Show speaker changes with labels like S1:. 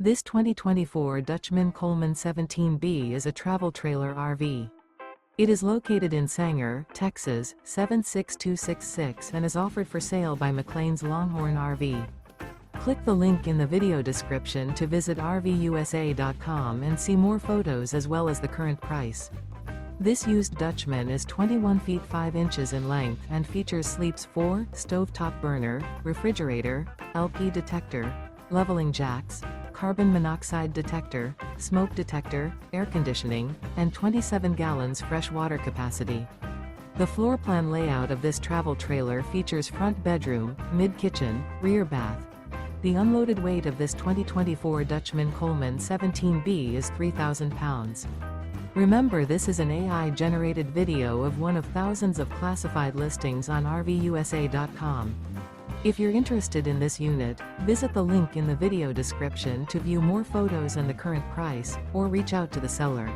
S1: This 2024 Dutchmen Coleman 17B is a travel trailer RV. It is located in Sanger, Texas, 76266 and is offered for sale by McClain's Longhorn RV. Click the link in the video description to visit RVUSA.com and see more photos as well as the current price. This used Dutchman is 21 feet 5 inches in length and features sleeps 4, stovetop burner, refrigerator, LP detector, leveling jacks, carbon monoxide detector, smoke detector, air conditioning, and 27 gallons fresh water capacity. The floor plan layout of this travel trailer features front bedroom, mid-kitchen, rear bath. The unloaded weight of this 2024 Dutchmen Coleman 17B is 3,000 pounds. Remember, this is an AI-generated video of one of thousands of classified listings on RVUSA.com. If you're interested in this unit, visit the link in the video description to view more photos and the current price, or reach out to the seller.